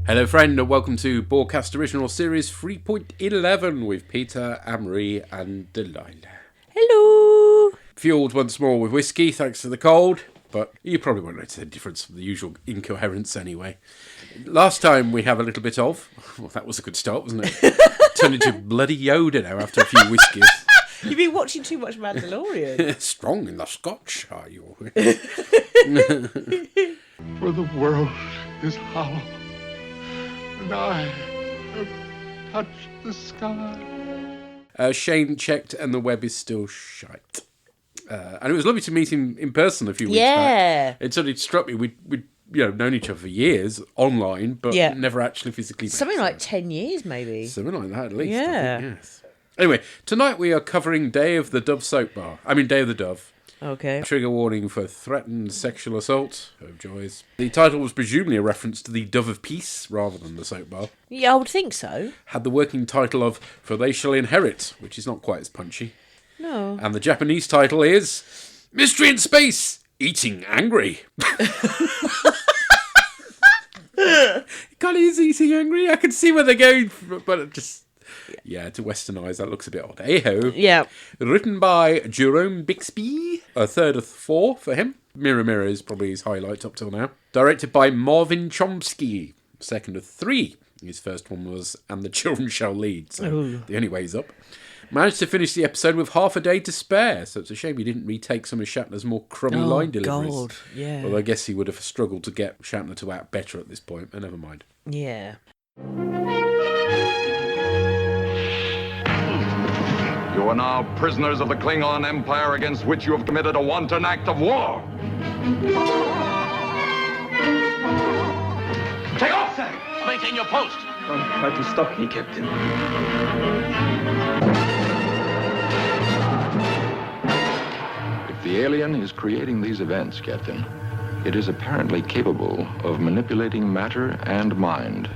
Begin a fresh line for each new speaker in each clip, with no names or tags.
Hello friend and welcome to Borgcast Original Series 3.11 with Peter, Amory and Delilah.
Hello!
Fueled once more with whiskey thanks to the cold, but you probably won't notice the difference from the usual incoherence anyway. Last time we have a little bit of, well that was a good start wasn't it? Turned into bloody Yoda now after a few whiskeys.
You've been watching too much Mandalorian.
Strong in the Scotch, are you?
For the world is hollow, and I have touched the sky.
Shane checked and the web is still shite. And it was lovely to meet him in person a few weeks back. It suddenly struck me, we'd known each other for years, online, but never actually physically met.
Something like 10 years, maybe.
Something like that, at least.
Yeah.
I think, yes. Anyway, tonight we are covering Day of the Dove Soap Bar. Day of the Dove.
Okay.
Trigger warning for threatened sexual assault. Oh, joys. The title was presumably a reference to the Dove of Peace rather than the soap bar.
Yeah, I would think so.
Had the working title of For They Shall Inherit, which is not quite as punchy.
No.
And the Japanese title is Mystery in Space, Eating Angry. Kind of is eating angry. I can see where they're going, but it just... Yeah, to westernise, that looks a bit odd. Hey-ho.
Yeah.
Written by Jerome Bixby, a third of 4 for him. Mirror Mirror is probably his highlight up till now. Directed by Marvin Chomsky, second of 3. His first one was And the Children Shall Lead, so the only way is up. Managed to finish the episode with half a day to spare, so it's a shame he didn't retake some of Shatner's more crummy line deliveries.
God, yeah.
Well, I guess he would have struggled to get Shatner to act better at this point, but never mind.
Yeah.
You are now prisoners of the Klingon Empire against which you have committed a wanton act of war. Take off, sir! Maintain your post!
Don't try to stop me, Captain.
If the alien is creating these events, Captain, it is apparently capable of manipulating matter and mind.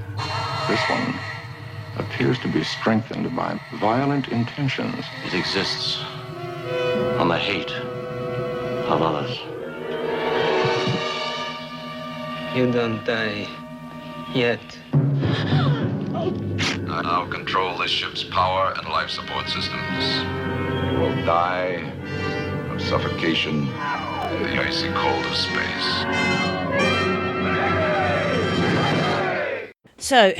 This one appears to be strengthened by violent intentions.
It exists on the hate of others.
You don't die yet.
I now control this ship's power and life support systems. You will die of suffocation in the icy cold of space.
So,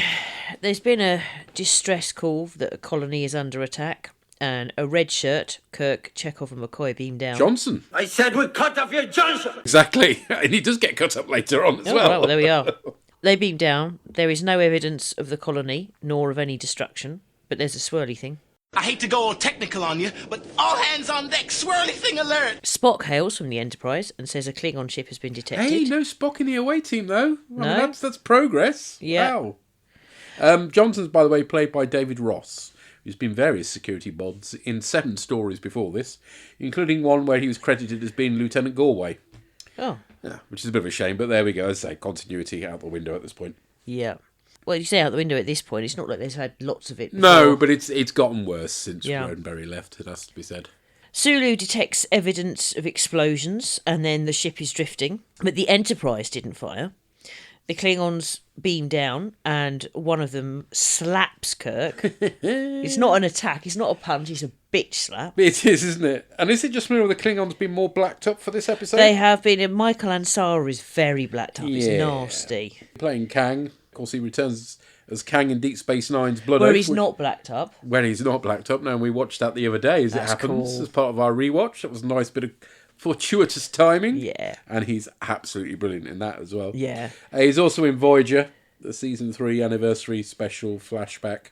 there's been a distress call that a colony is under attack, and a red shirt, Kirk, Chekhov and McCoy beam down.
Johnson.
I said we cut off your Johnson!
Exactly. And he does get cut up later on as well.
Well, there we are. They beam down. There is no evidence of the colony, nor of any destruction, but there's a swirly thing.
I hate to go all technical on you, but all hands on deck, swirly thing alert!
Spock hails from the Enterprise and says a Klingon ship has been detected.
Hey, no Spock in the away team, though.
No.
That's progress.
Yeah.
Wow. Johnson's, by the way, played by David Ross, who's been various security bods in 7 stories before this, including one where he was credited as being Lieutenant Galway.
Oh.
Yeah, which is a bit of a shame, but there we go. As I say, continuity out the window at this point.
Yeah. Well, you say out the window at this point, it's not like they've had lots of it before.
No, but it's gotten worse since Roddenberry left, it has to be said.
Sulu detects evidence of explosions, and then the ship is drifting, but the Enterprise didn't fire. The Klingons beam down, and one of them slaps Kirk. It's not an attack, it's not a punch, it's a bitch slap.
It is, isn't it? And is it just me or the Klingons been more blacked up for this episode?
They have been, and Michael Ansara is very blacked up, it's nasty.
Playing Kang. Of course, he returns as Kang in Deep Space Nine's Blood
Where
Oath,
he's not blacked up.
When he's not blacked up. No, and we watched that the other day as it happens,
cool.
as part of our rewatch. That was a nice bit of fortuitous timing.
Yeah.
And he's absolutely brilliant in that as well.
Yeah.
He's also in Voyager, the Season 3 anniversary special flashback.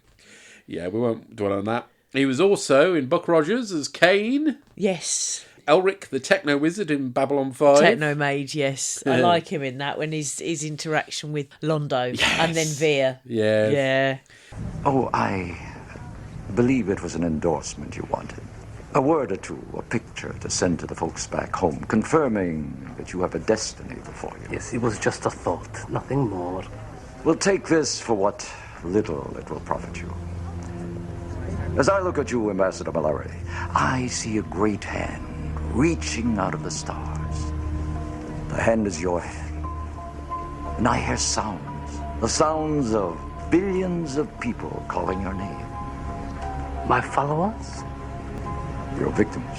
Yeah, we won't dwell on that. He was also in Buck Rogers as Kane.
Yes.
Elric, the techno wizard in Babylon 5.
Techno Mage, yes. I like him in that, when his interaction with Londo and then Veer.
Yeah.
Yeah.
Oh, I believe it was an endorsement you wanted. A word or two, a picture to send to the folks back home, confirming that you have a destiny before you.
Yes, it was just a thought, nothing more.
We'll take this for what little it will profit you. As I look at you, Ambassador Mallory, I see a great hand reaching out of the stars. The hand is your hand. And I hear sounds The sounds of billions of people calling your name.
My followers?
Your victims.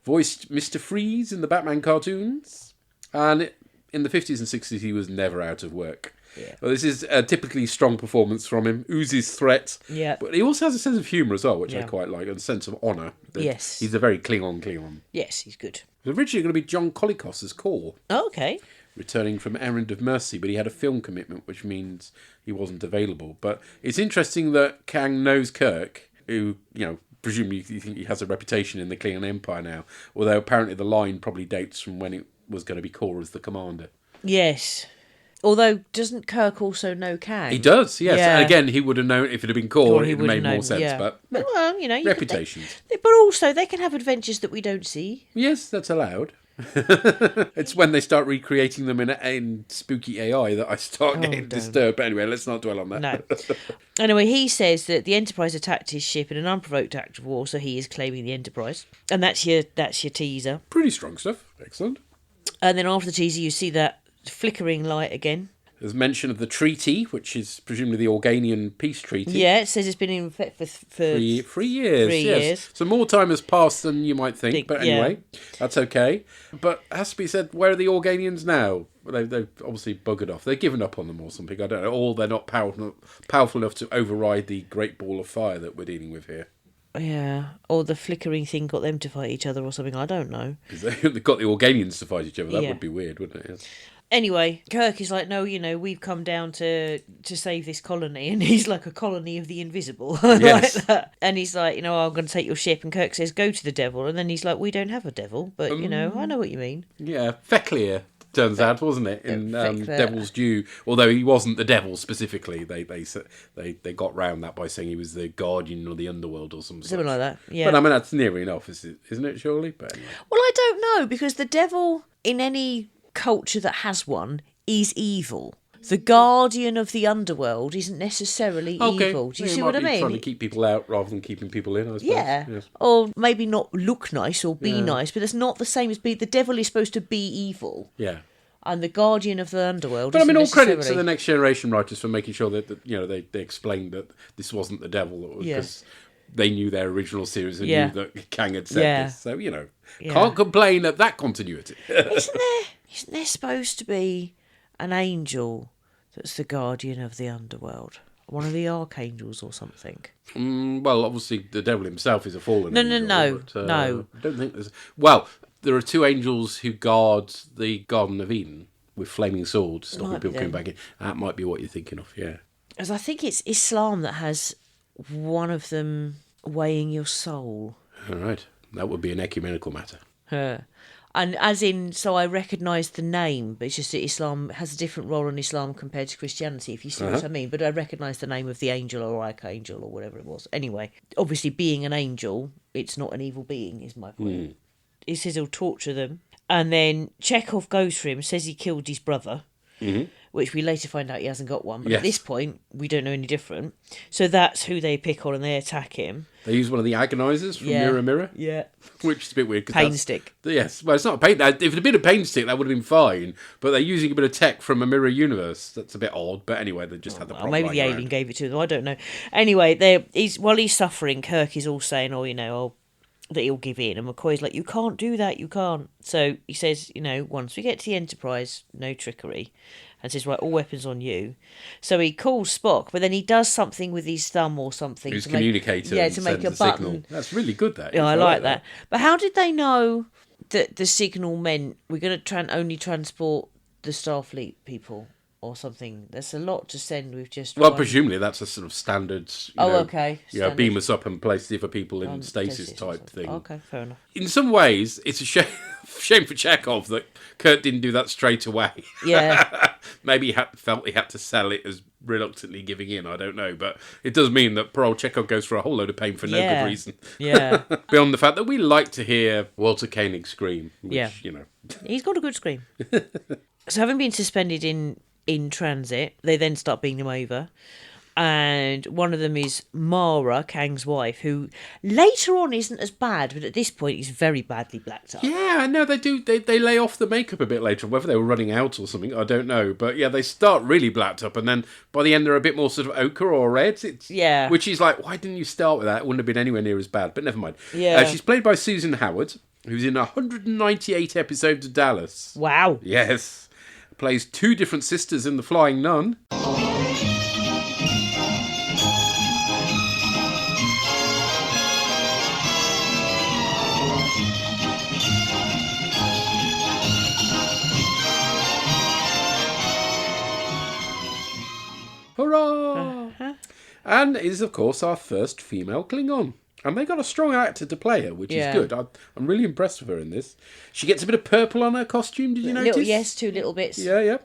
Voiced Mr. Freeze in the Batman cartoons. And in the 50s and 60s, he was never out of work.
Yeah.
Well, this is a typically strong performance from him. Oozes threat.
Yeah.
But he also has a sense of humour as well, which I quite like, and a sense of honour.
Yes.
He's a very Klingon.
Yes, he's good.
It was originally going to be John Colicos as Cor,
Oh, okay.
returning from Errand of Mercy, but he had a film commitment, which means he wasn't available. But it's interesting that Kang knows Kirk, who, presumably you think he has a reputation in the Klingon Empire now, although apparently the line probably dates from when it was going to be Cor as the commander.
Yes. Although, doesn't Kirk also know Kang?
He does, yes.
Yeah.
And again, he would have known if it had been Cor, it would have made more sense.
Yeah.
But
well, you
reputations.
But also, they can have adventures that we don't see.
Yes, that's allowed. It's when they start recreating them in spooky AI that I start getting disturbed. But anyway, let's not dwell on that.
No. Anyway, he says that the Enterprise attacked his ship in an unprovoked act of war, so he is claiming the Enterprise. And that's your teaser.
Pretty strong stuff. Excellent.
And then after the teaser, you see that flickering light again.
There's mention of the treaty, which is presumably the Organian peace treaty.
Yeah, it says it's been in effect for
3 years.
3
yes.
years.
So more time has passed than you might think. But anyway, that's okay. But it has to be said, where are the Organians now? They've obviously buggered off. They've given up on them or something. I don't know. Or they're not powerful enough to override the great ball of fire that we're dealing with here.
Yeah, or the flickering thing got them to fight each other or something. I don't know.
Because they've got the Organians to fight each other. That would be weird, wouldn't it? Yes.
Anyway, Kirk is like, no, we've come down to save this colony. And he's like a colony of the invisible.
Yes.
Like that. And he's like, I'm going to take your ship. And Kirk says, go to the devil. And then he's like, we don't have a devil. But, I know what you mean.
Yeah, Feklir turns out, wasn't it? In Devil's Due. Although he wasn't the devil specifically. They got round that by saying he was the guardian of the underworld or something
like that, yeah.
But that's near enough, isn't it, surely? But anyway.
Well, I don't know, because the devil in any culture that has one is evil. The guardian of the underworld isn't necessarily evil. Do you see what I mean?
Trying to keep people out rather than keeping people in, I suppose.
Yeah. Yes. Or maybe not look nice or be nice, but it's not the same as the devil is supposed to be evil.
Yeah.
And the guardian of the underworld.
But
isn't
all credit to
necessarily...
the Next Generation writers for making sure that they explained that this wasn't the devil, because they knew their original series and knew that Kang had said this. So can't complain at that continuity.
Isn't there supposed to be an angel that's the guardian of the underworld? One of the archangels or something?
Well, obviously the devil himself is a fallen angel.
No.
I don't think there's... Well, there are 2 angels who guard the Garden of Eden with flaming swords, stopping people coming back in. That might be what you're thinking of, yeah.
As I think it's Islam that has one of them weighing your soul.
All right. That would be an ecumenical matter.
And as in, so I recognise the name, but it's just that Islam has a different role in Islam compared to Christianity, if you see what I mean. But I recognise the name of the angel or archangel or whatever it was. Anyway, obviously being an angel, it's not an evil being, is my point. He says he'll torture them. And then Chekhov goes for him, says he killed his brother, which we later find out he hasn't got one. But at this point, we don't know any different. So that's who they pick on and they attack him.
They use one of the agonizers from Mirror Mirror.
Yeah.
Which is a bit weird.
Pain stick.
Yes. Well, it's not a pain... If it had been a pain stick, that would have been fine. But they're using a bit of tech from a mirror universe. That's a bit odd. But anyway, they just had the prop
maybe the alien
around.
gave it to them. I don't know. Anyway, while he's suffering, Kirk is all saying, that he'll give in. And McCoy's like, you can't do that, you can't. So he says, once we get to the Enterprise, no trickery. And says, right, all weapons on you. So he calls Spock, but then he does something with his thumb or something.
His communicator.
To make a button.
Signal. That's really good, that.
Yeah, I like that. But how did they know that the signal meant we're going to only transport the Starfleet people or something? There's a lot to send with just
Well,
one.
presumably that's a sort of standard...
okay.
Yeah, beam us up and place the other people in stasis type thing.
Okay, fair enough.
In some ways, it's a shame for Chekhov that Kurt didn't do that straight away.
Yeah.
Maybe he felt he had to sell it as reluctantly giving in, I don't know. But it does mean that poor old Chekhov goes for a whole load of pain for no good reason.
Yeah.
Beyond the fact that we like to hear Walter Koenig scream, which,
He's got a good scream. So having been suspended in transit, they then start beaming them over. And one of them is Mara, Kang's wife, who later on isn't as bad, but at this point is very badly blacked up.
Yeah, I know they do. They lay off the makeup a bit later, whether they were running out or something, I don't know. But yeah, they start really blacked up, and then by the end they're a bit more sort of ochre or red.
Yeah.
Which is like, why didn't you start with that? It wouldn't have been anywhere near as bad, but never mind.
Yeah.
She's played by Susan Howard, who's in 198 episodes of Dallas.
Wow.
Yes. Plays 2 different sisters in The Flying Nun. Hurrah! And is, of course, our first female Klingon. And they got a strong actor to play her, which is good. I'm really impressed with her in this. She gets a bit of purple on her costume, did you notice?
Yes, 2 little bits.
Yeah.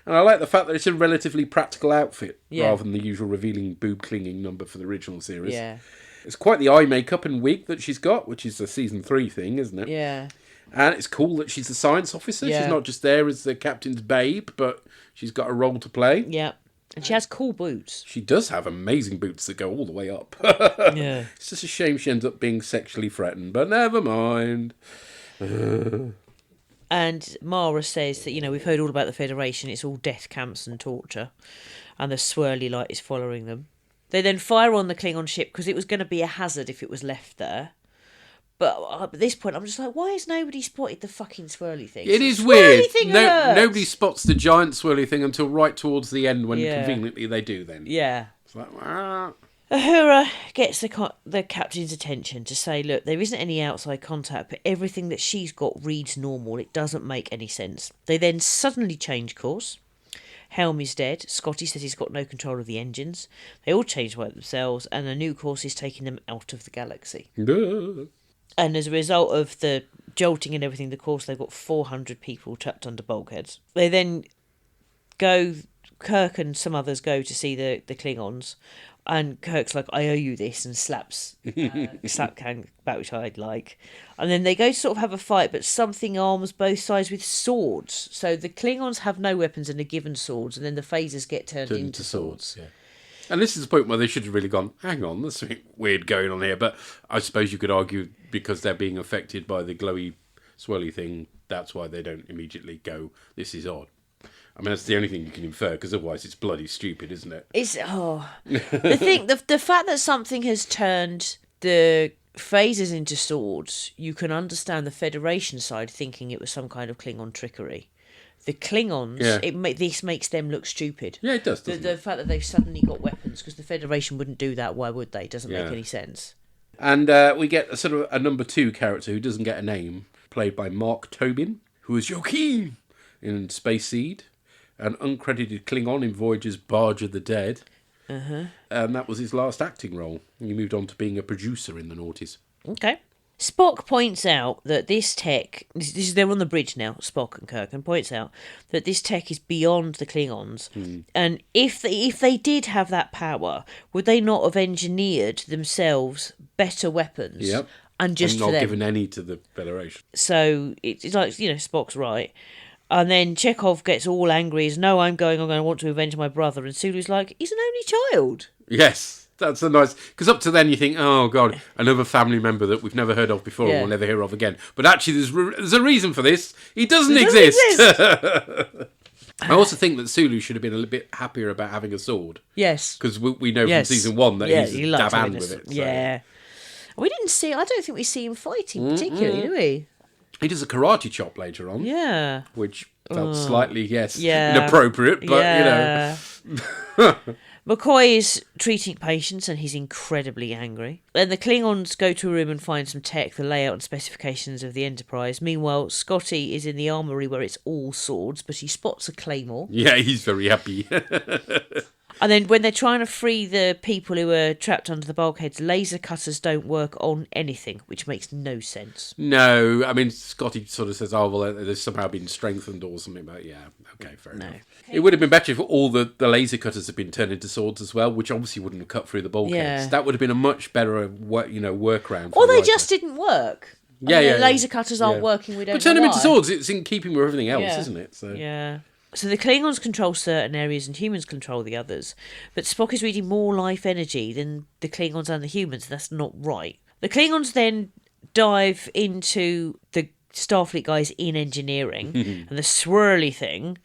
And I like the fact that it's a relatively practical outfit, rather than the usual revealing boob-clinging number for the original series.
Yeah.
It's quite the eye makeup and wig that she's got, which is a season 3 thing, isn't it?
Yeah.
And it's cool that she's a science officer.
Yeah.
She's not just there as the captain's babe, but she's got a role to play.
Yeah. And she has cool boots.
She does have amazing boots that go all the way up.
Yeah.
It's just a shame she ends up being sexually threatened, but never mind.
And Mara says that, we've heard all about the Federation. It's all death camps and torture. And the swirly light is following them. They then fire on the Klingon ship because it was going to be a hazard if it was left there. But at this point, I'm just like, why has nobody spotted the fucking swirly thing?
It is
swirly
weird.
Thing hurts.
Nobody spots the giant swirly thing until right towards the end when conveniently they do then.
Yeah.
It's like, ah.
Uhura gets the captain's attention to say, look, there isn't any outside contact, but everything that she's got reads normal. It doesn't make any sense. They then suddenly change course. Helm is dead. Scotty says he's got no control of the engines. They all change by themselves, and a new course is taking them out of the galaxy. And as a result of the jolting and everything, the course, they've got 400 people trapped under bulkheads. They then go, Kirk and some others go to see the Klingons, and Kirk's like, I owe you this, and slaps Kang back, which I like. And then they go to sort of have a fight, but something arms both sides with swords. So the Klingons have no weapons and are given swords, and then the phasers get turned into swords.
Yeah. And this is the point where they should have really gone, hang on, there's something weird going on here. But I suppose you could argue because they're being affected by the glowy, swirly thing, that's why they don't immediately go, this is odd. I mean, that's the only thing you can infer, because otherwise it's bloody stupid, isn't it?
The fact that something has turned the phasers into swords, you can understand the Federation side thinking it was some kind of Klingon trickery. The Klingons, this makes them look stupid.
Yeah, it does.
The fact that they've suddenly got weapons, because the Federation wouldn't do that, why would they? Doesn't make any sense.
And we get a sort of a number 2 character who doesn't get a name, played by Mark Tobin, who is Joachim in Space Seed, an uncredited Klingon in Voyager's Barge of the Dead. And that was his last acting role. He moved on to being a producer in the noughties.
Okay. Spock points out that this tech, they're on the bridge now, Spock and Kirk, and points out that this tech is beyond the Klingons. And if they did have that power, would they not have engineered themselves better weapons?
Yep.
And just
not
for them?
given any to the Federation.
So it's like, Spock's right. And then Chekhov gets all angry, I'm going to want to avenge my brother. And Sulu's like, he's an only child.
Yes. That's a nice... Because up to then you think, oh, God, another family member that we've never heard of before and we'll never hear of again. But actually, there's a reason for this. He doesn't exist. I also think that Sulu should have been a little bit happier about having a sword.
Yes.
Because we know from season 1 that he's a dab hand with it. So.
Yeah. We didn't see... I don't think we see him fighting particularly, do we?
He does a karate chop later on.
Yeah.
Which felt slightly, inappropriate, but,
McCoy is treating patients and he's incredibly angry. Then the Klingons go to a room and find some tech, the layout and specifications of the Enterprise. Meanwhile, Scotty is in the armoury where it's all swords, but he spots a claymore.
Yeah, he's very happy.
And then when they're trying to free the people who are trapped under the bulkheads, laser cutters don't work on anything, which makes no sense.
No, I mean, Scotty sort of says, oh, well, they've somehow been strengthened or something, but okay, fair enough. It would have been better if all the laser cutters had been turned into swords as well, which obviously wouldn't have cut through the bulkheads. Yeah. That would have been a much better workaround.
Or they just didn't work. Laser cutters aren't working, we don't know.
But turn them into swords, it's in keeping with everything else, isn't it? So.
Yeah. So the Klingons control certain areas and humans control the others. But Spock is reading more life energy than the Klingons and the humans. That's not right. The Klingons then dive into the Starfleet guys in engineering, and the swirly thing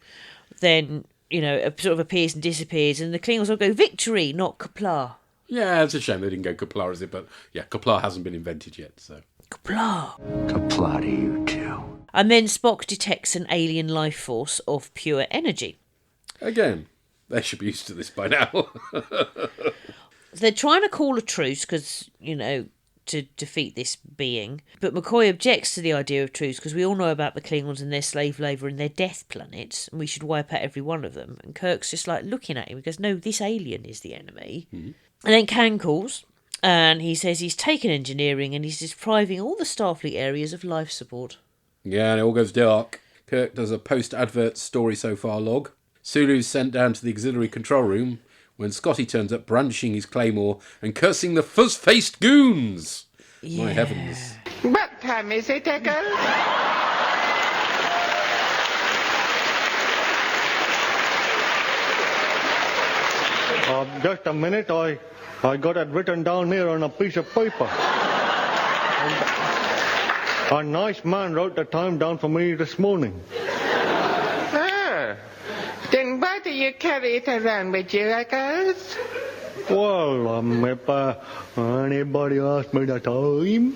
then, sort of appears and disappears, and the Klingons all go, victory, not Qapla'.
Yeah, it's a shame they didn't go Qapla', is it? But yeah, Qapla' hasn't been invented yet, so.
Qapla'.
Qapla' to you too.
And then Spock detects an alien life force of pure energy.
Again, they should be used to this by now.
They're trying to call a truce because, to defeat this being. But McCoy objects to the idea of truce because we all know about the Klingons and their slave labour and their death planets, and we should wipe out every one of them. And Kirk's just like looking at him. He goes, no, this alien is the enemy. Mm-hmm. And then Kang calls, and he says he's taken engineering and he's depriving all the Starfleet areas of life support.
Yeah, and it all goes dark. Kirk does a post-advert story so far log. Sulu's sent down to the auxiliary control room when Scotty turns up brandishing his claymore and cursing the fuzz-faced goons. Yeah. My heavens.
What time is it, Eccles?
Just a minute, I got it written down here on a piece of paper. A nice man wrote the time down for me this morning.
Oh, then why do you carry it around with you, Eccles?
Well, if anybody asks me the time,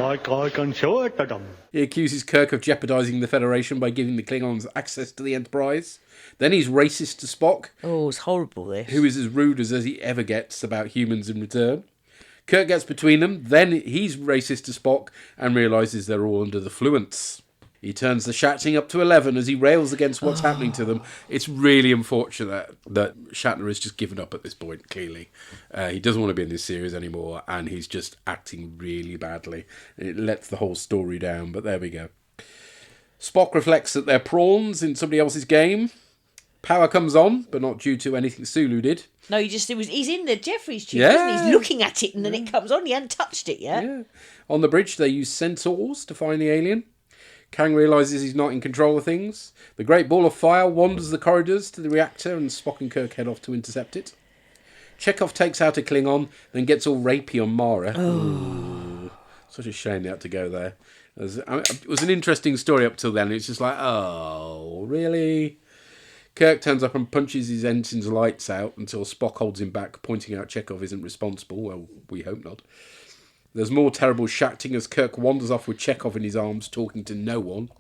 I can show it to them.
He accuses Kirk of jeopardising the Federation by giving the Klingons access to the Enterprise. Then he's racist to Spock.
Oh, it's horrible, this.
Who is as rude as he ever gets about humans in return. Kirk gets between them, then he's racist to Spock and realises they're all under the fluence. He turns the Shatner up to 11 as he rails against what's happening to them. It's really unfortunate that Shatner has just given up at this point, clearly. He doesn't want to be in this series anymore, and he's just acting really badly. It lets the whole story down, but there we go. Spock reflects that they're prawns in somebody else's game. Power comes on, but not due to anything Sulu did.
No, he's in the Jeffries tube, isn't he? He's looking at it and then it comes on. He hadn't touched it yet.
Yeah. On the bridge, they use sensors to find the alien. Kang realises he's not in control of things. The great ball of fire wanders the corridors to the reactor and Spock and Kirk head off to intercept it. Chekhov takes out a Klingon, then gets all rapey on Mara. Oh. Such a shame they had to go there. It was an interesting story up till then. It's just like, oh, really? Kirk turns up and punches his ensign's lights out until Spock holds him back, pointing out Chekhov isn't responsible. Well, we hope not. There's more terrible shacking as Kirk wanders off with Chekhov in his arms, talking to no one.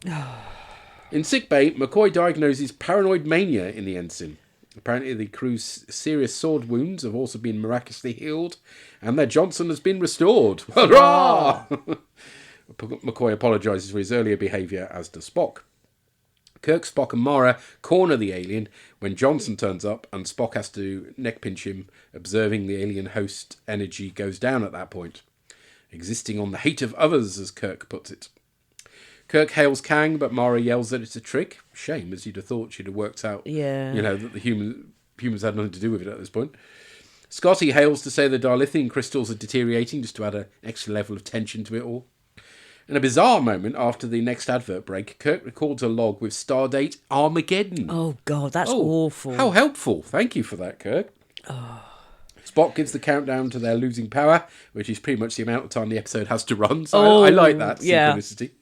In sickbay, McCoy diagnoses paranoid mania in the ensign. Apparently the crew's serious sword wounds have also been miraculously healed, and their Johnson has been restored. Hurrah! McCoy apologises for his earlier behaviour, as does Spock. Kirk, Spock and Mara corner the alien when Johnson turns up and Spock has to neck pinch him, observing the alien host energy goes down at that point. Existing on the hate of others, as Kirk puts it. Kirk hails Kang, but Mara yells that it's a trick. Shame, as you'd have thought she'd have worked out, that the humans had nothing to do with it at this point. Scotty hails to say the dilithium crystals are deteriorating, just to add an extra level of tension to it all. In a bizarre moment after the next advert break, Kirk records a log with stardate Armageddon.
Oh, God, that's awful.
How helpful. Thank you for that, Kirk. Spock gives the countdown to their losing power, which is pretty much the amount of time the episode has to run, so I like that synchronicity.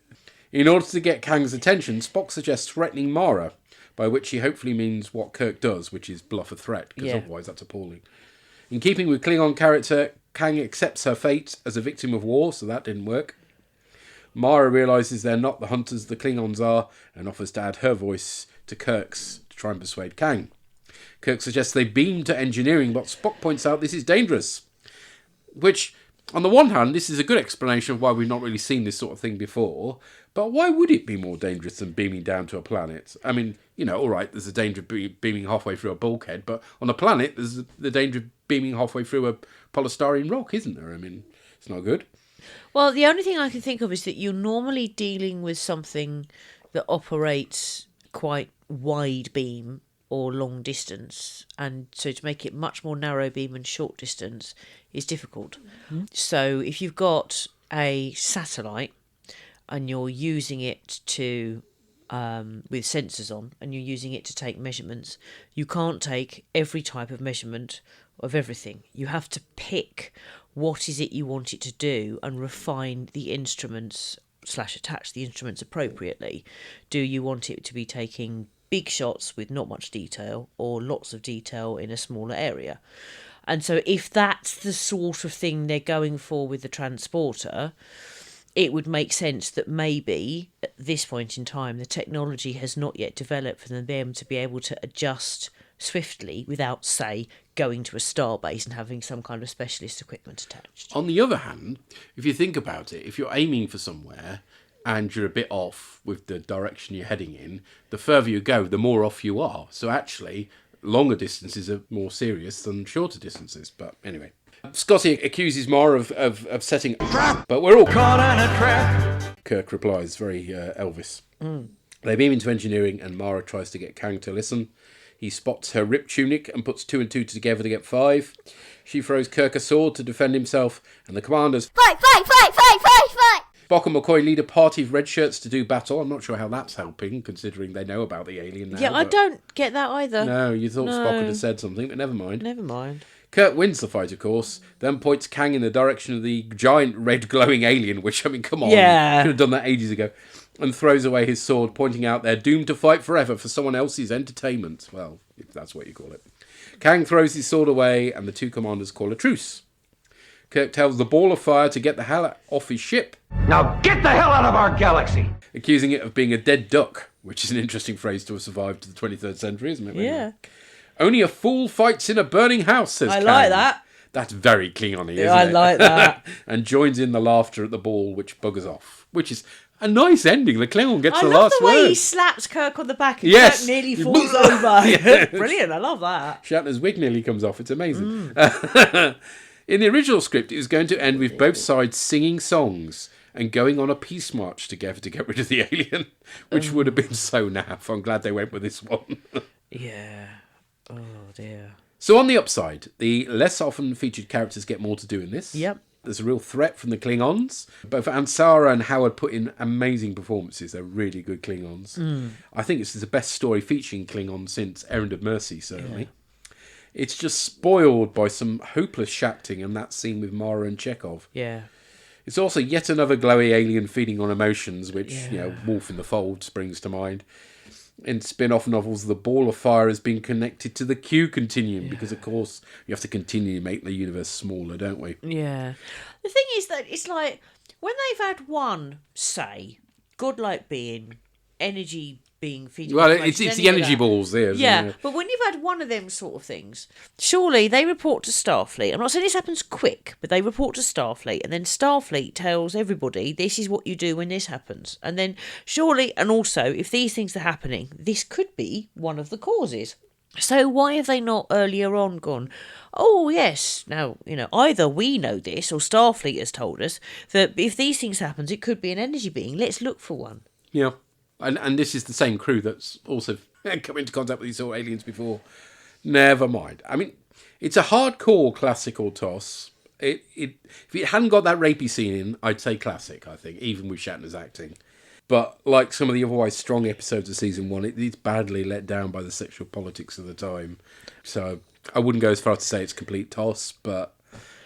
In order to get Kang's attention, Spock suggests threatening Mara, by which he hopefully means what Kirk does, which is bluff a threat, because otherwise that's appalling. In keeping with Klingon character, Kang accepts her fate as a victim of war, so that didn't work. Mara realises they're not the hunters the Klingons are, and offers to add her voice to Kirk's to try and persuade Kang. Kirk suggests they beam to engineering, but Spock points out this is dangerous. Which, on the one hand, this is a good explanation of why we've not really seen this sort of thing before, but why would it be more dangerous than beaming down to a planet? I mean, all right, there's a danger of beaming halfway through a bulkhead, but on a planet, there's the danger of beaming halfway through a polystyrene rock, isn't there? I mean, it's not good.
Well, the only thing I can think of is that you're normally dealing with something that operates quite wide beam or long distance, and so to make it much more narrow beam and short distance is difficult. Mm-hmm. So if you've got a satellite and you're using it to with sensors on, and you're using it to take measurements, you can't take every type of measurement of everything. You have to pick what is it you want it to do and refine the instruments / attach the instruments appropriately. Do you want it to be taking big shots with not much detail, or lots of detail in a smaller area? And so if that's the sort of thing they're going for with the transporter, it would make sense that maybe at this point in time the technology has not yet developed for them to be able to adjust swiftly without, say, going to a starbase and having some kind of specialist equipment attached.
On the other hand, if you think about it, if you're aiming for somewhere and you're a bit off with the direction you're heading in, the further you go, the more off you are. So actually, longer distances are more serious than shorter distances. But anyway, Scotty accuses Mara of setting a trap, but we're all caught in a trap. Kirk replies, very Elvis. They beam into engineering and Mara tries to get Kang to listen. He spots her ripped tunic and puts 2 and 2 together to get 5. She throws Kirk a sword to defend himself, and the commanders fight! Spock and McCoy lead a party of red shirts to do battle. I'm not sure how that's helping, considering they know about the alien now.
Yeah, I don't get that either.
No, you thought Spock would have said something, but never mind.
Never mind.
Kirk wins the fight, of course, then points Kang in the direction of the giant red glowing alien, which, I mean, come on.
Yeah.
Could have done that ages ago. And throws away his sword, pointing out they're doomed to fight forever for someone else's entertainment. Well, if that's what you call it. Kang throws his sword away, and the 2 commanders call a truce. Kirk tells the ball of fire to get the hell off his ship.
Now get the hell out of our galaxy!
Accusing it of being a dead duck, which is an interesting phrase to have survived to the 23rd century, isn't it?
Yeah.
Only a fool fights in a burning house, says Kang.
like that.
That's very Klingon-y, isn't it?
Yeah, I like that.
And joins in the laughter at the ball, which buggers off. Which is a nice ending. The Klingon gets the last word.
I love the way he slaps Kirk on the back and
yes.
Kirk nearly falls over.
Yes.
Brilliant, I love that.
Shatner's wig nearly comes off. It's amazing. In the original script, it was going to end with both sides singing songs and going on a peace march together to get rid of the alien, which would have been so naff. I'm glad they went with this one.
Yeah. Oh, dear.
So on the upside, the less often featured characters get more to do in this.
Yep.
There's a real threat from the Klingons. Both Ansara and Howard put in amazing performances. They're really good Klingons. I think this is the best story featuring Klingons since Errand of Mercy, certainly. Yeah. It's just spoiled by some hopeless shacting and that scene with Mara and Chekhov.
Yeah.
It's also yet another glowy alien feeding on emotions, which, Wolf in the Fold springs to mind. In spin-off novels, the ball of fire has been connected to the Q continuum because, of course, you have to continue to make the universe smaller, don't we?
Yeah. The thing is that it's like when they've had one, say, godlike being, energy being feeding.
Well, it's the energy balls there.
Yeah, but when you've had one of them sort of things, surely they report to Starfleet. I'm not saying this happens quick, but they report to Starfleet, and then Starfleet tells everybody this is what you do when this happens. And then surely, and also, if these things are happening, this could be one of the causes. So why have they not earlier on gone, oh yes, now, either we know this or Starfleet has told us that if these things happen, it could be an energy being. Let's look for one.
Yeah. And this is the same crew that's also come into contact with these sort of aliens before. Never mind. I mean, it's a hardcore classical TOS. If it hadn't got that rapey scene in, I'd say classic, I think, even with Shatner's acting. But like some of the otherwise strong episodes of season 1, it's badly let down by the sexual politics of the time. So I wouldn't go as far as to say it's complete TOS, but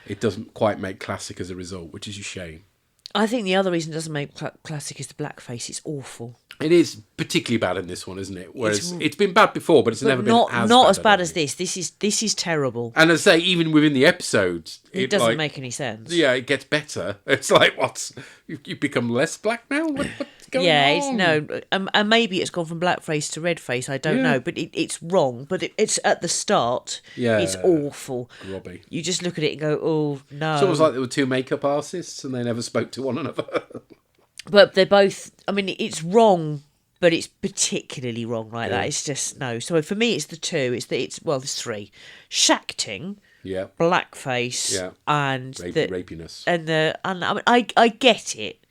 it doesn't quite make classic as a result, which is a shame.
I think the other reason it doesn't make classic is the blackface. It's awful.
It is particularly bad in this one, isn't it? Whereas it's been bad before, but it's never been
as bad as this. This is terrible.
And as I say, even within the episodes,
it doesn't make any sense.
Yeah, it gets better. It's like, what? You've become less black now? What's going on?
And maybe it's gone from blackface to redface. I don't know, but it's wrong. But it's at the start. Yeah, it's awful.
Grubby.
You just look at it and go, oh no.
It's almost like there were 2 makeup artists and they never spoke to one another.
But they're both, I mean, it's wrong, but it's particularly wrong like that. It's just, no. So for me, it's the 2. There's 3. Shacting, blackface, and
rapiness.
And I mean, I get it.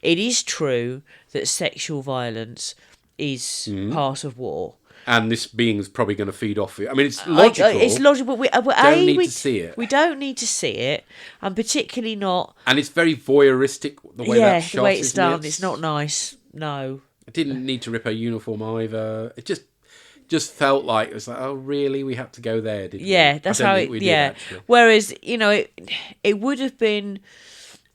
It is true that sexual violence is part of war.
And this being's probably going to feed off it. I mean, it's logical.
It's logical, but we
don't need to see it.
We don't need to see it, and particularly not.
And it's very voyeuristic the way that's shot.
The way it's done. It's not nice. No.
It didn't need to rip her uniform either. It just felt like it was like, oh, really? We had to go there, did we?
Yeah, that's how it. Yeah. Whereas it would have been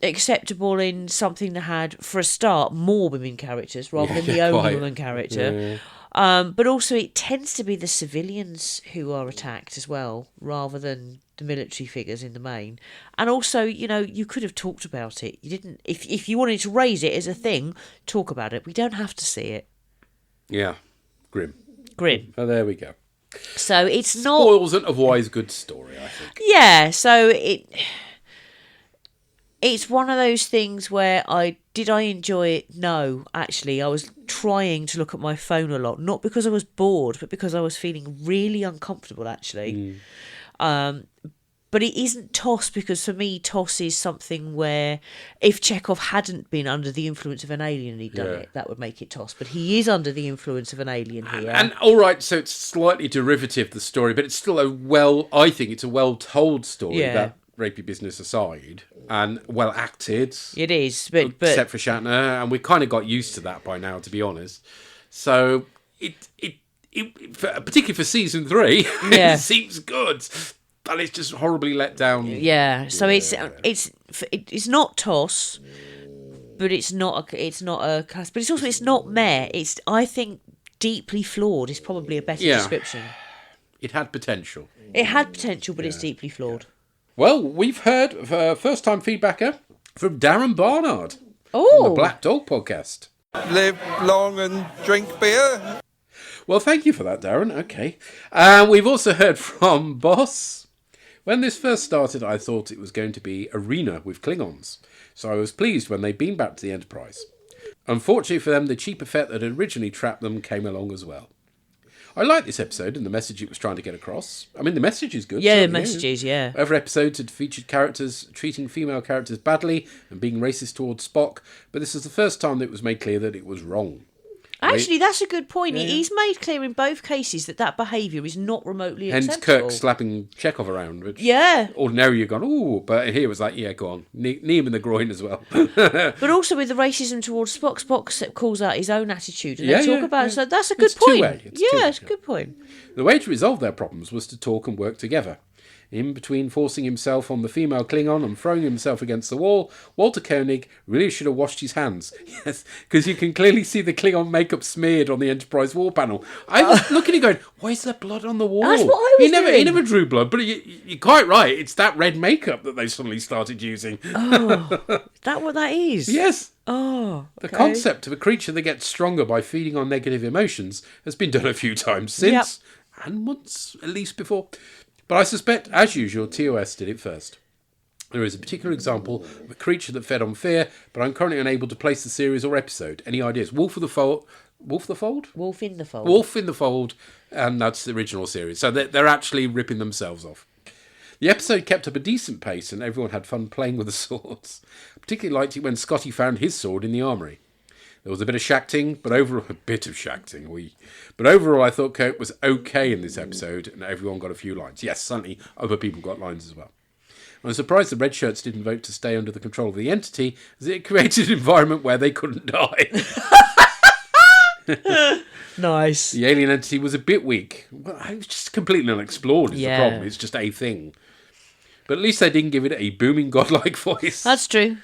acceptable in something that had, for a start, more women characters rather than the only woman character. Yeah. But also, it tends to be the civilians who are attacked as well, rather than the military figures in the main. And also, you could have talked about it. You didn't. If you wanted to raise it as a thing, talk about it. We don't have to see it.
Yeah, grim.
Oh,
there we go.
So it's not
spoils an otherwise good story, I think.
Yeah. So it's one of those things where I enjoy it? No, actually, I was trying to look at my phone a lot, not because I was bored, but because I was feeling really uncomfortable, actually. But it isn't TOS, because for me, TOS is something where if Chekhov hadn't been under the influence of an alien and he'd done it, that would make it TOS. But he is under the influence of an alien here.
And all right, so it's slightly derivative, the story, but it's still I think it's a well-told story, that rapey business aside, and well acted.
It is,
but except for Shatner, and we kind of got used to that by now, to be honest. So it particularly for season 3, it seems good, but it's just horribly let down.
Yeah, so it's not TOS, but it's not not meh. I think deeply flawed is probably a better description.
It had potential.
But it's deeply flawed.
Well, we've heard first-time feedbacker from Darren Barnard from the Black Dog podcast.
Live long and drink beer.
Well, thank you for that, Darren. Okay. We've also heard from Boss. When this first started, I thought it was going to be Arena with Klingons, so I was pleased when they beamed back to the Enterprise. Unfortunately for them, the cheap effect that had originally trapped them came along as well. I like this episode and the message it was trying to get across. I mean, the message is good.
Yeah, the message is,
Other episodes had featured characters treating female characters badly and being racist towards Spock, but this is the first time that it was made clear that it was wrong.
Actually, that's a good point. It is made clear in both cases that behaviour is not remotely acceptable.
Hence Kirk slapping Chekhov around, which ordinarily you've gone, ooh, but here it was like, go on, knee him in the groin as well.
But also with the racism towards Spock, Spock calls out his own attitude, and they talk about it, so that's a good point. It's a good point.
The way to resolve their problems was to talk and work together. In between forcing himself on the female Klingon and throwing himself against the wall, Walter Koenig really should have washed his hands. Yes, because you can clearly see the Klingon makeup smeared on the Enterprise wall panel. I was looking at going, why is there blood on the wall?
That's what I was doing.
He never drew blood, but you're quite right. It's that red makeup that they suddenly started using.
Oh, is that what that is?
Yes.
Oh, okay.
The concept of a creature that gets stronger by feeding on negative emotions has been done a few times since, and once at least before. But I suspect, as usual, TOS did it first. There is a particular example of a creature that fed on fear, but I'm currently unable to place the series or episode. Any ideas? Wolf in the Fold?
Wolf in the Fold.
Wolf in the Fold, and that's the original series. So they're actually ripping themselves off. The episode kept up a decent pace, and everyone had fun playing with the swords. I particularly liked it when Scotty found his sword in the armoury. There was a bit of shacking, but overall, I thought Kirk was okay in this episode, and everyone got a few lines. Yes, certainly other people got lines as well. I'm surprised the red shirts didn't vote to stay under the control of the entity, as it created an environment where they couldn't die.
Nice.
The alien entity was a bit weak. Well, it was just completely unexplored is the problem. It's just a thing. But at least they didn't give it a booming godlike voice.
That's true.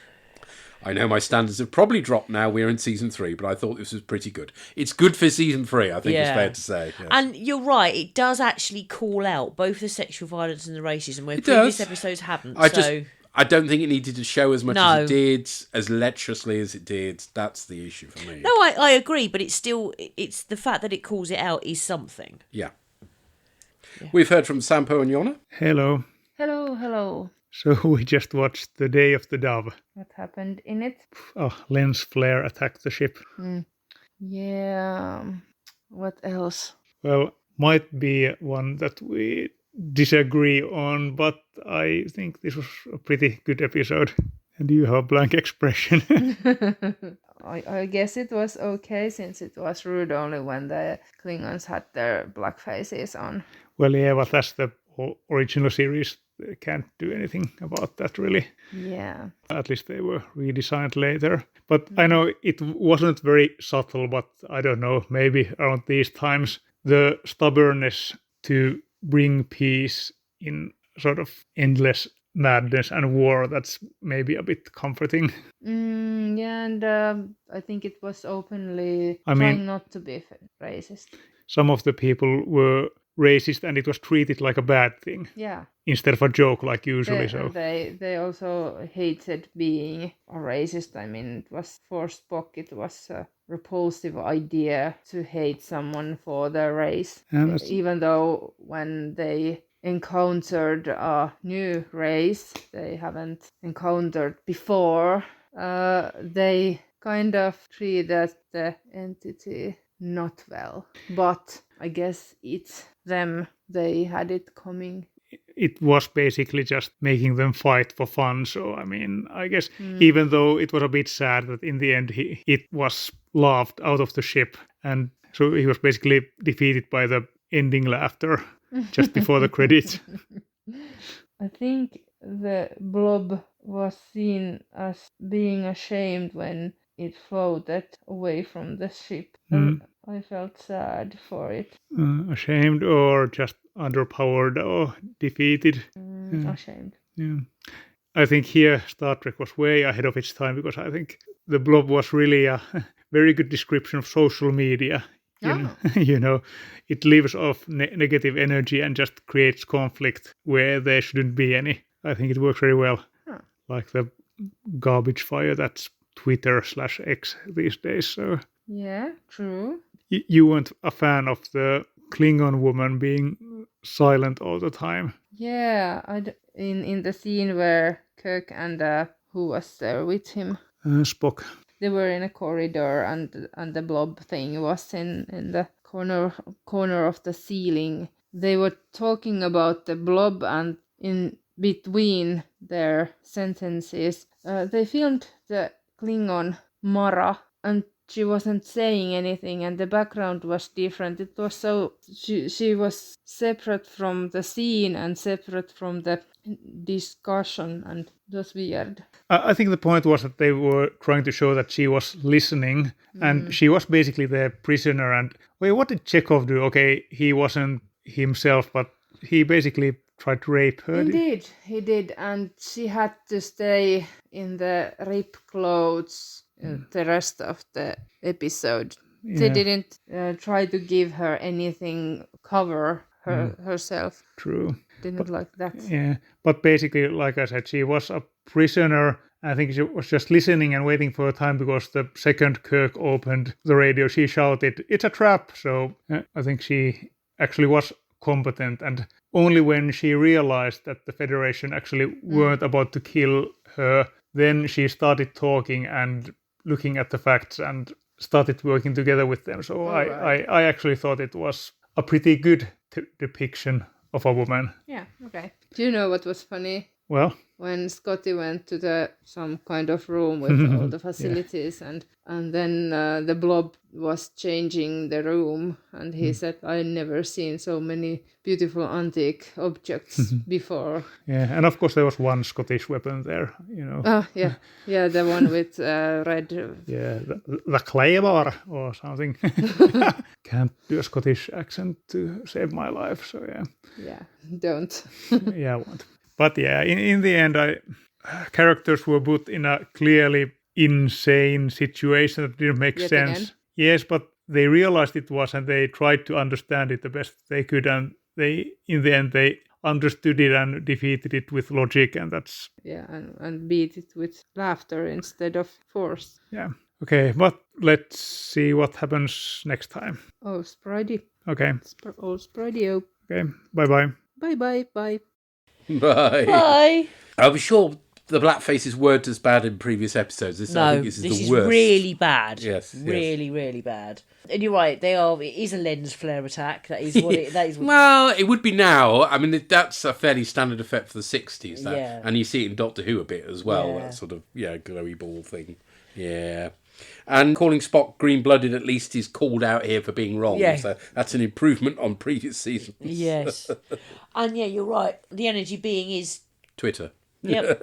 I know my standards have probably dropped now. We're in season 3, but I thought this was pretty good. It's good for season 3, I think it's fair to say. Yes.
And you're right, it does actually call out both the sexual violence and the racism, where previous episodes haven't.
I don't think it needed to show as much as it did, as lecherously as it did. That's the issue for me.
No, I agree, but it's the fact that it calls it out is something.
Yeah. We've heard from Sampo and Yona.
Hello.
Hello.
So we just watched The Day of the Dove.
What happened in it?
Lens flare attacked the ship.
Yeah. What else?
Well, might be one that we disagree on, but I think this was a pretty good episode. And you have a blank expression.
I guess it was okay, since it was rude only when the Klingons had their black faces on.
Well, yeah, but that's the original series they can't do anything about that really.
Yeah.
At least they were redesigned later. But I know it wasn't very subtle, but I don't know, maybe around these times, the stubbornness to bring peace in sort of endless madness and war, that's maybe a bit comforting.
Yeah, and I think it was openly
I
trying
mean,
not to be racist.
Some of the people were racist and it was treated like a bad thing.
Yeah.
Instead of a joke like usually.
They also hated being a racist. I mean, it was for Spock, it was a repulsive idea to hate someone for their race. Even though when they encountered a new race they haven't encountered before, they kind of treated the entity not well. But I guess it's them, they had it coming.
It was basically just making them fight for fun. So, I mean, I guess even though it was a bit sad that in the end it was laughed out of the ship. And so he was basically defeated by the ending laughter just before the credits.
I think the blob was seen as being ashamed when it floated away from the ship. I felt sad for it.
Ashamed or just underpowered or defeated?
Ashamed.
Yeah. I think here Star Trek was way ahead of its time because I think the blob was really a very good description of social media. You know, it lives off negative energy and just creates conflict where there shouldn't be any. I think it works very well. Like the garbage fire that's Twitter/X these days. So
yeah, true.
You weren't a fan of the Klingon woman being silent all the time.
Yeah, in the scene where Kirk and who was there with him?
Spock.
They were in a corridor and the blob thing was in the corner of the ceiling. They were talking about the blob, and in between their sentences they filmed the Klingon Mara, and she wasn't saying anything and the background was different. It was so she was separate from the scene and separate from the discussion, and it was weird.
I think the point was that they were trying to show that she was listening and she was basically the prisoner. And what did Chekhov do? Okay, he wasn't himself, but he basically tried to rape her.
Indeed, he did, and she had to stay in the rip clothes the rest of the episode. Yeah. They didn't try to give her anything, cover herself.
True.
Didn't like that.
Yeah, but basically, like I said, she was a prisoner. I think she was just listening and waiting for a time because the second Kirk opened the radio, she shouted, "It's a trap!" So I think she actually was competent, and only when she realized that the Federation actually weren't about to kill her, then she started talking and looking at the facts and started working together with them. So I actually thought it was a pretty good depiction of a woman.
Yeah, okay. Do you know what was funny?
Well,
when Scotty went to some kind of room with all the facilities, and then the blob was changing the room, and he said, "I've never seen so many beautiful antique objects before."
Yeah, and of course there was one Scottish weapon there, you know.
Oh, yeah, the one with red.
Yeah, the claymore or something. Can't do a Scottish accent to save my life, so yeah.
Yeah, don't.
Yeah, I won't. But yeah, in the end, characters were put in a clearly insane situation that didn't make sense. Again? Yes, but they realized it was, and they tried to understand it the best they could, and in the end they understood it and defeated it with logic, and that's...
Yeah, and beat it with laughter instead of force.
Yeah. Okay, but let's see what happens next time.
Oh, Spridey.
Okay.
Oh, Spridey.
Okay, bye-bye.
Bye-bye.
Bye.
Bye.
I'm sure the blackfaces weren't as bad in previous episodes. I think this is the worst.
Really bad.
Yes.
Really, really bad. And you're right, it is a lens flare attack. That is what it is.
Well, it would be now. I mean, that's a fairly standard effect for the 60s.
Yeah.
And you see it in Doctor Who a bit as well, that sort of, glowy ball thing. Yeah. And calling Spock green-blooded at least is called out here for being wrong.
Yeah.
So that's an improvement on previous seasons.
Yes. And yeah, you're right. The energy being is...
Twitter.
Yep.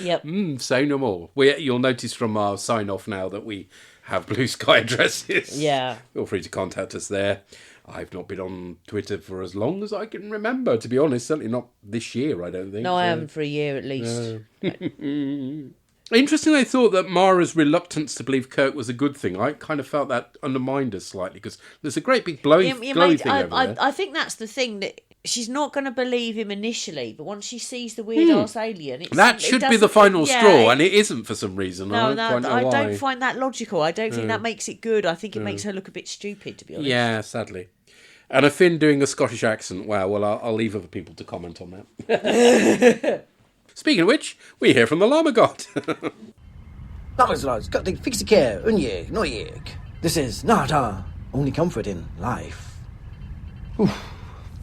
Yep.
Say no more. You'll notice from our sign-off now that we have Blue Sky addresses.
Yeah.
Feel free to contact us there. I've not been on Twitter for as long as I can remember, to be honest. Certainly not this year, I don't think.
No, I haven't for a year at least.
Interesting, I thought that Mara's reluctance to believe Kirk was a good thing. I kind of felt that undermined her slightly, because there's a great big glowy thing over there.
I think that's the thing, that she's not going to believe him initially, but once she sees the weird-ass alien...
That should be the final straw, and it isn't for some reason.
No,
I
don't find that logical. I don't think that makes it good. I think it makes her look a bit stupid, to be honest.
Yeah, sadly. And a Finn doing a Scottish accent. Wow, well, I'll leave other people to comment on that. Speaking of which, we hear from the Llama God.
Lads, got to fix the care, unyeg, no yeg. This is not our only comfort in life. Oof.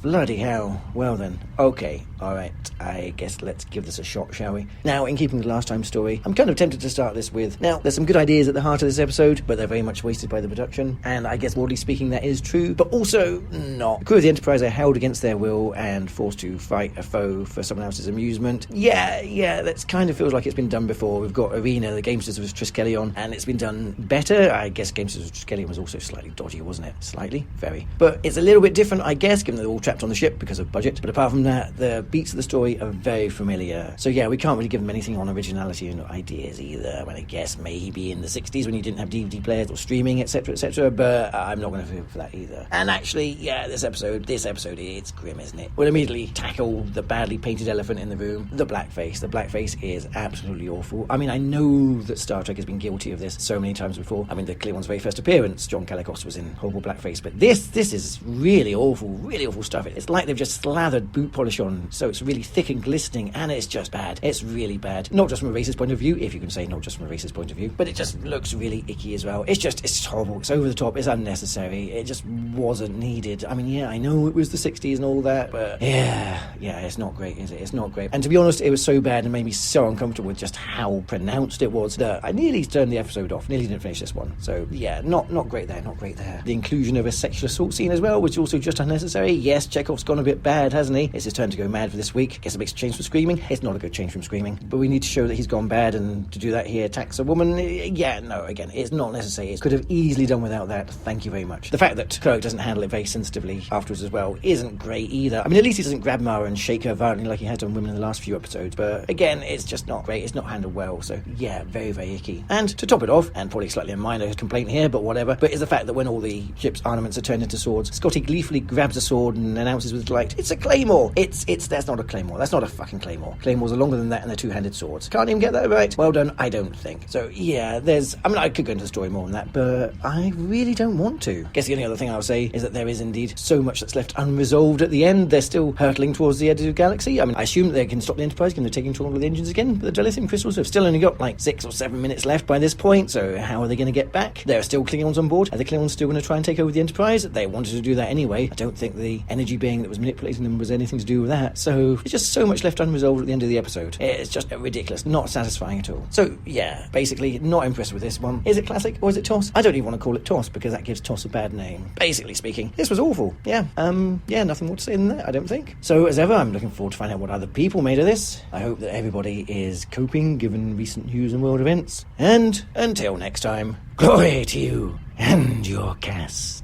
Bloody hell. Well then, okay, alright, I guess let's give this a shot, shall we? Now, in keeping with the last time's story, I'm kind of tempted to start this with, now, there's some good ideas at the heart of this episode, but they're very much wasted by the production, and I guess broadly speaking that is true, but also not. The crew of the Enterprise are held against their will and forced to fight a foe for someone else's amusement. Yeah, that kind of feels like it's been done before. We've got Arena, the Gamesters with Triskelion, and it's been done better. I guess Gamesters with Triskelion was also slightly dodgy, wasn't it? Slightly? Very. But it's a little bit different, I guess, given they're all trapped on the ship because of budget. But apart from that, the beats of the story are very familiar. So yeah, we can't really give them anything on originality and ideas either. I mean, I guess maybe in the 60s when you didn't have DVD players or streaming, etc., but I'm not going to feel for that either. And actually, yeah, this episode, it's grim, isn't it? We'll immediately tackle the badly painted elephant in the room, the blackface. The blackface is absolutely awful. I mean, I know that Star Trek has been guilty of this so many times before. I mean, the Klingons' very first appearance, John Kalikos was in horrible blackface, but this is really awful stuff. It's like they've just slathered boot polish on, so it's really thick and glistening, and it's just bad. It's really bad. Not just from a racist point of view, if you can say not just from a racist point of view, but it just looks really icky as well. It's horrible. It's over the top. It's unnecessary. It just wasn't needed. I mean, yeah, I know it was the 60s and all that, but yeah, it's not great, is it? It's not great. And to be honest, it was so bad and made me so uncomfortable with just how pronounced it was that I nearly turned the episode off. Nearly didn't finish this one. So yeah, not great there. Not great there. The inclusion of a sexual assault scene as well, which is also just unnecessary. Yes, Chekhov's gone a bit bad, hasn't he? It's his turn to go mad for this week. Guess it makes a change from Screaming. It's not a good change from Screaming, but we need to show that he's gone bad, and to do that he attacks a woman. Yeah, no, again, it's not necessary. It could have easily done without that. Thank you very much. The fact that Kirk doesn't handle it very sensitively afterwards as well isn't great either. I mean, at least he doesn't grab Mara and shake her violently like he has done women in the last few episodes, but again, it's just not great. It's not handled well, so yeah, very, very icky. And to top it off, and probably slightly a minor complaint here, but whatever, but is the fact that when all the ship's armaments are turned into swords, Scotty gleefully grabs a sword and announces with delight, "It's a claymore!" That's not a claymore. That's not a fucking claymore. Claymores are longer than that, and they're two-handed swords. Can't even get that right. Well done, I don't think. So yeah, I could go into the story more than that, but I really don't want to. Guess the only other thing I'll say is that there is indeed so much that's left unresolved at the end. They're still hurtling towards the edge of the galaxy. I mean, I assume that they can stop the Enterprise, given they're taking control of the engines again, but the dilithium crystals have still only got like 6 or 7 minutes left by this point, so how are they going to get back? There are still Klingons on board. Are the Klingons still going to try and take over the Enterprise? They wanted to do that anyway. I don't think the energy being that was manipulating them was anything to do with that, so there's just so much left unresolved at the end of the episode. It's just ridiculous, not satisfying at all. So yeah, basically not impressed with this one. Is it classic or is it TOS? I don't even want to call it TOS because that gives TOS a bad name. Basically speaking, this was awful. Yeah, nothing more to say than that, I don't think. So as ever, I'm looking forward to finding out what other people made of this. I hope that everybody is coping given recent news and world events. And until next time, glory to you and your cast.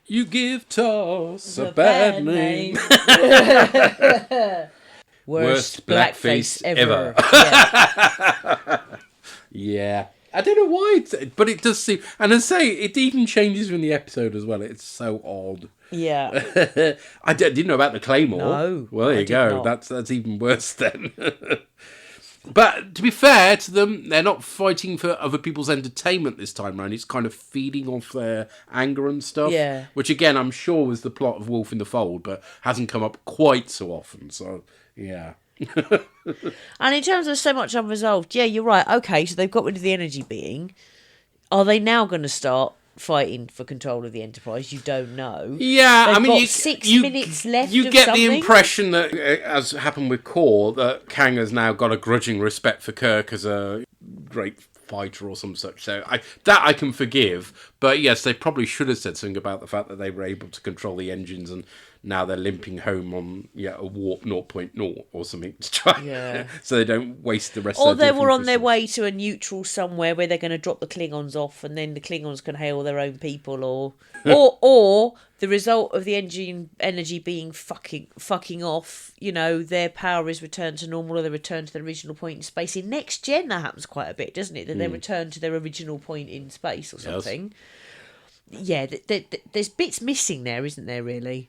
You give TOS a bad name. Worst blackface ever. Yeah. I don't know why, but it does seem... And as I say, it even changes in the episode as well. It's so odd.
Yeah.
I didn't know about the Claymore.
No.
Well, there you go. That's even worse then. But to be fair to them, they're not fighting for other people's entertainment this time around. It's kind of feeding off their anger and stuff.
Yeah.
Which, again, I'm sure was the plot of Wolf in the Fold, but hasn't come up quite so often. So, yeah.
And in terms of so much unresolved, yeah, you're right. Okay, so they've got rid of the energy being. Are they now going to start fighting for control of the Enterprise? You don't know.
Yeah,
They've
I mean,
got 6 minutes left.
You
of
get
something.
the impression that, as happened with Core, that Kang has now got a grudging respect for Kirk as a great fighter or some such. So I can forgive. But yes, they probably should have said something about the fact that they were able to control the engines, and now they're limping home on a warp 0.0 or something to try, so they don't waste the rest.
Or
of their
they were on their
systems.
way to a neutral somewhere where they're going to drop the Klingons off, and then the Klingons can hail their own people, or the result of the engine energy being fucking off. Their power is returned to normal, or they return to their original point in space. In Next Gen, that happens quite a bit, doesn't it? That they return to their original point in space or something. Yeah, there's bits missing there, isn't there, really?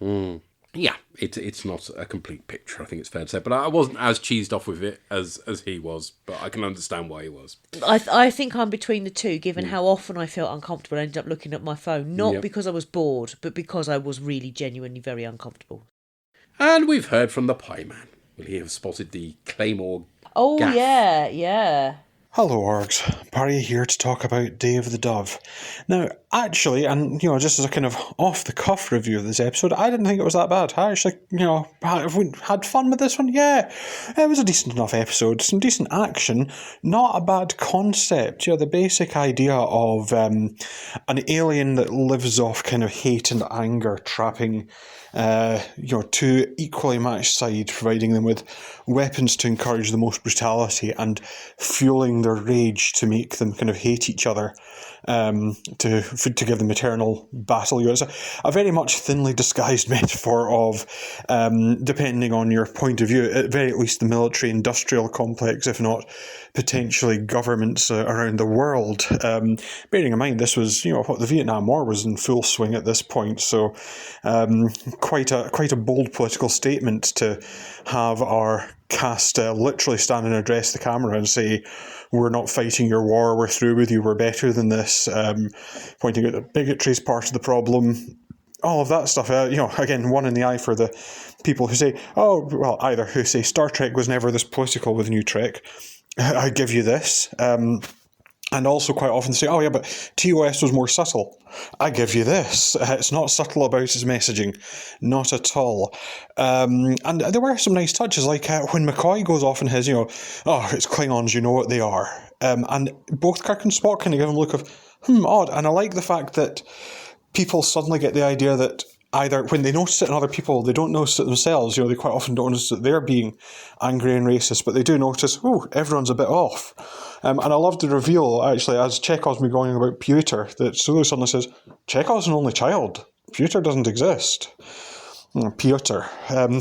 Yeah, it's not a complete picture, I think it's fair to say. But I wasn't as cheesed off with it as he was, but I can understand why he was.
I think I'm between the two, given how often I felt uncomfortable. I ended up looking at my phone, not because I was bored, but because I was really genuinely very uncomfortable.
And we've heard from the Pie Man. Will he have spotted the Claymore
Oh,
gaff?
yeah.
Hello, Orgs. Barry here to talk about Day of the Dove. Now, actually, and, just as a kind of off-the-cuff review of this episode, I didn't think it was that bad. I actually, have we had fun with this one? Yeah, it was a decent enough episode. Some decent action. Not a bad concept. The basic idea of an alien that lives off kind of hate and anger, trapping two equally matched sides, providing them with weapons to encourage the most brutality and fueling their rage to make them kind of hate each other, to give them eternal battle. It's a very much thinly disguised metaphor of, depending on your point of view, at very least the military-industrial complex, if not potentially governments around the world. Bearing in mind this was, what the Vietnam War was in full swing at this point, so quite a bold political statement to have our cast literally stand and address the camera and say, we're not fighting your war, we're through with you, we're better than this, pointing out that bigotry is part of the problem, all of that stuff. Again, one in the eye for the people who say, either who say Star Trek was never this political with New Trek, I give you this, and also quite often say, but TOS was more subtle. I give you this. It's not subtle about its messaging. Not at all. And there were some nice touches, like when McCoy goes off in his, it's Klingons, you know what they are. And both Kirk and Spock kind of give him a look of, odd. And I like the fact that people suddenly get the idea that either when they notice it in other people, they don't notice it themselves. They quite often don't notice that they're being angry and racist, but they do notice, everyone's a bit off. And I love the reveal, actually, as Chekhov's been going about Pewter, that Sulu suddenly says, Chekhov's an only child. Pewter doesn't exist. Pewter.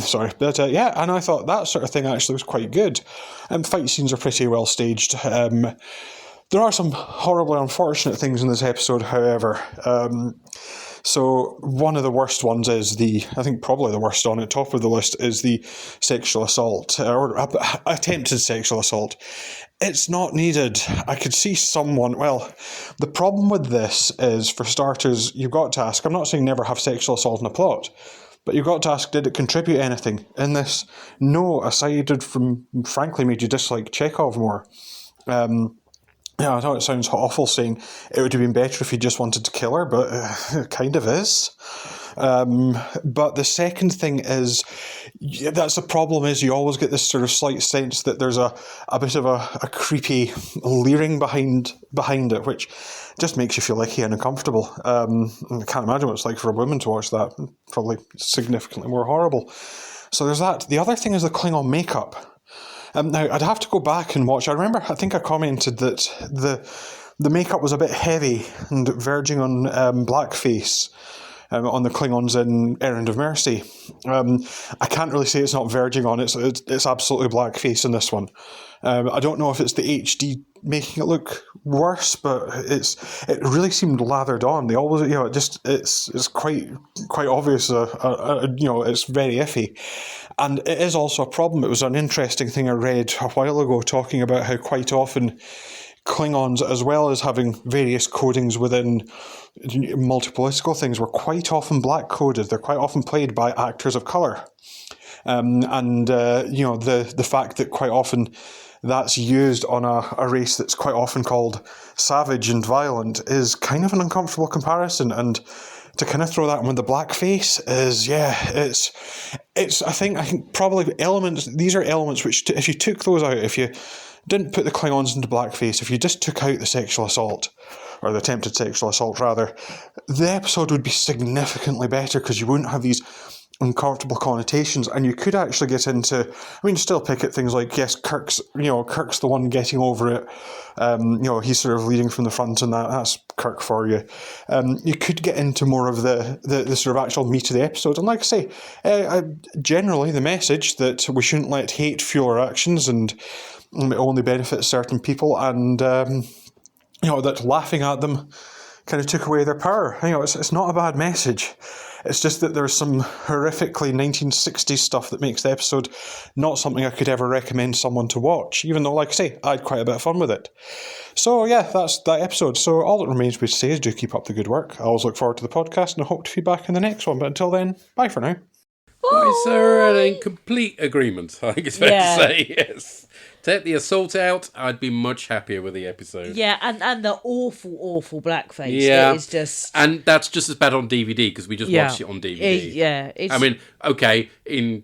Sorry. But and I thought that sort of thing actually was quite good. Fight scenes are pretty well staged. There are some horribly unfortunate things in this episode, however. So one of the worst ones is I think probably the worst on it, top of the list, is the sexual assault, or attempted sexual assault. It's not needed. I could see someone, the problem with this is, for starters, you've got to ask, I'm not saying never have sexual assault in a plot, but you've got to ask, did it contribute anything in this? No, aside from, frankly, made you dislike Chekhov more. I know it sounds awful saying it would have been better if he just wanted to kill her, but it kind of is. But the second thing is, that's the problem, is you always get this sort of slight sense that there's a bit of a creepy leering behind it, which just makes you feel icky and uncomfortable. I can't imagine what it's like for a woman to watch that. Probably significantly more horrible. So there's that. The other thing is the Klingon makeup. Now, I'd have to go back and watch. I think I commented that the makeup was a bit heavy and verging on blackface on the Klingons in Errand of Mercy. I can't really say it's not verging on. It's absolutely blackface in this one. I don't know if it's the HD making it look worse, but it really seemed lathered on. They always, it's quite obvious. It's very iffy. And it is also a problem. It was an interesting thing I read a while ago talking about how quite often Klingons, as well as having various codings within multi-political things, were quite often black-coded. They're quite often played by actors of colour. The fact that quite often that's used on a race that's quite often called savage and violent is kind of an uncomfortable comparison. And to kind of throw that in with the blackface is, I think probably elements, these are elements which, if you took those out, if you didn't put the Klingons into blackface, if you just took out the sexual assault, or the attempted sexual assault rather, the episode would be significantly better because you wouldn't have these uncomfortable connotations, and you could actually get into, still pick at things like, yes, Kirk's the one getting over it, he's sort of leading from the front, and that's Kirk for you. You could get into more of the sort of actual meat of the episode, and like I say, generally the message that we shouldn't let hate fuel our actions, and it only benefits certain people, and that laughing at them kind of took away their power. It's not a bad message. It's just that there's some horrifically 1960s stuff that makes the episode not something I could ever recommend someone to watch, even though, like I say, I had quite a bit of fun with it. So yeah, that's that episode. So all that remains for me to say is do keep up the good work. I always look forward to the podcast and I hope to be back in the next one. But until then, bye for now.
Bye, sir, and in complete agreement, I think it's fair to say, yes. Take the assault out, I'd be much happier with the episode.
Yeah, and the awful blackface.
Yeah.
It is just...
And that's just as bad on DVD, because we just watched it on DVD.
It's...
In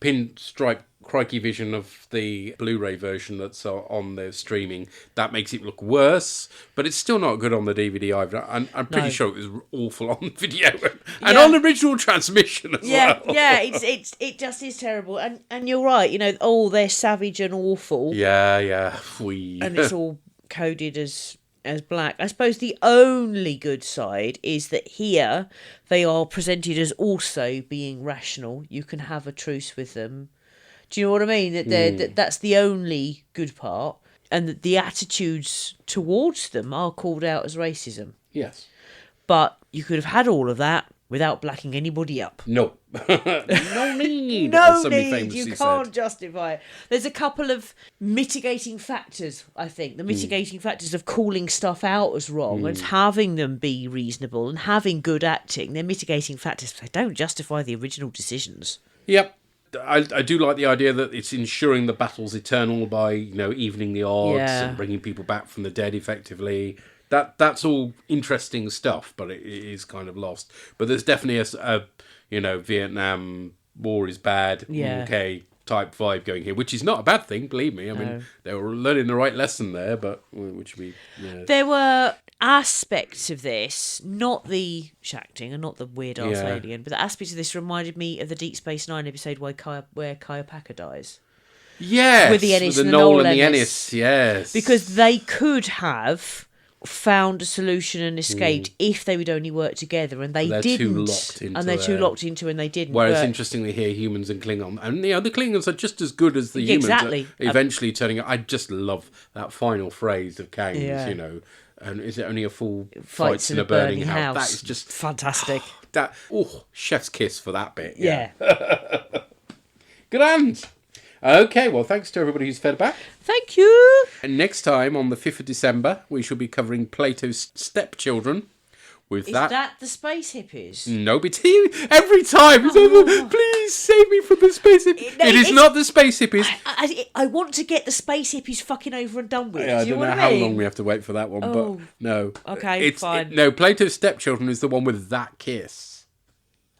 pinstripe crikey vision of the Blu-ray version that's on the streaming, that makes it look worse, but it's still not good on the DVD either. I'm pretty sure it was awful on video and on original transmission as well.
Yeah, it just is terrible. And you're right, they're savage and awful.
Yeah.
And it's all coded as black. I suppose the only good side is that here they are presented as also being rational. You can have a truce with them. Do you know what I mean? That's the only good part. And that the attitudes towards them are called out as racism.
Yes.
But you could have had all of that without blacking anybody up.
No. No need.
No need. You can't justify it. There's a couple of mitigating factors, I think. The mitigating factors of calling stuff out as wrong and having them be reasonable and having good acting. They're mitigating factors, but they don't justify the original decisions.
Yep. I do like the idea that it's ensuring the battle's eternal by, evening the odds and bringing people back from the dead effectively. That's all interesting stuff, but it is kind of lost. But there's definitely a Vietnam War is bad, okay, type vibe going here, which is not a bad thing, believe me. I mean, they were learning the right lesson there, but
there were aspects of this, not the shacting and not the weird ass alien, but the aspects of this reminded me of the Deep Space Nine episode where Kaya Packer dies.
Yes,
with the Ennis
with
and
the Noel and
Ennis.
the Ennis, yes,
because they could have found a solution and escaped if they would only work together, and they didn't. They're too locked into, and they didn't.
Whereas, interestingly, here humans and Klingon, and the Klingons are just as good as the humans. Eventually, turning out, I just love that final phrase of Kane's. And is it only a fool fights in a burning house? That is just
fantastic.
Chef's kiss for that bit.
Yeah.
Grand. Okay, well, thanks to everybody who's fed back.
Thank you.
And next time, on the 5th of December, we shall be covering Plato's Stepchildren. Is
that the space hippies?
No, but every time. Please save me from the space hippies. It is not the space hippies.
I want to get the space hippies fucking over and done with.
Yeah, I don't know how long we have to wait for that one, but no.
Okay, fine.
Plato's Stepchildren is the one with that kiss.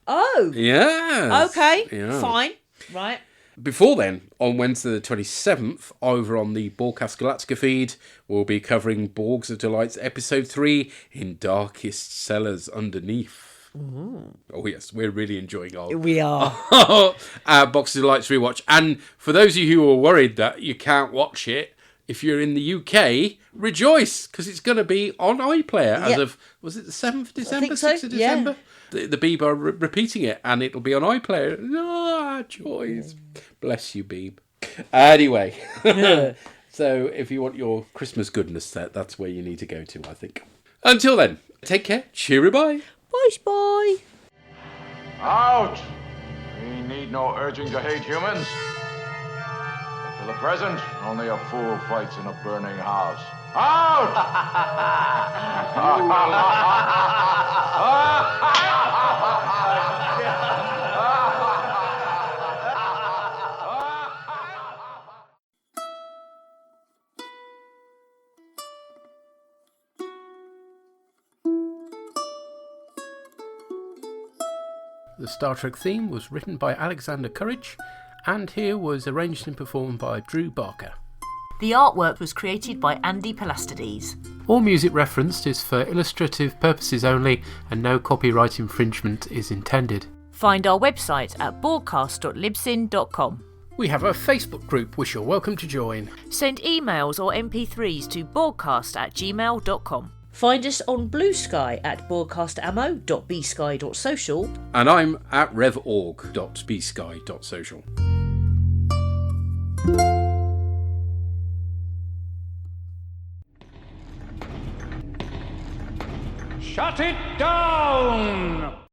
Oh.
Yeah.
Okay,
yeah.
Fine. Right.
Before then, on Wednesday the 27th, over on the Borgcast Galactica feed, we'll be covering Borgs of Delights Episode 3, In Darkest Cellars Underneath.
Ooh.
Oh yes, we're really enjoying our Box of Delights rewatch. And for those of you who are worried that you can't watch it, if you're in the UK, rejoice, because it's going to be on iPlayer as of, was it the 7th of December?
I think so,
6th of December? The Beeb are repeating it, and it'll be on iPlayer. Ah, joys. Bless you, Beeb. Anyway, so if you want your Christmas goodness set, that's where you need to go to, I think. Until then, take care. Cheery bye.
Bye.
Out! We need no urging to hate humans. But for the present, only a fool fights in a burning house. Out!
The Star Trek theme was written by Alexander Courage, and here was arranged and performed by Drew Barker.
The artwork was created by Andy Palastides.
All music referenced is for illustrative purposes only, and no copyright infringement is intended.
Find our website at borgcast.libsyn.com.
We have a Facebook group which you're welcome to join.
Send emails or MP3s to borgcast@gmail.com. Find us on Blue Sky at broadcastammo.bsky.social.
And I'm at revorg.bsky.social.
Shut it down!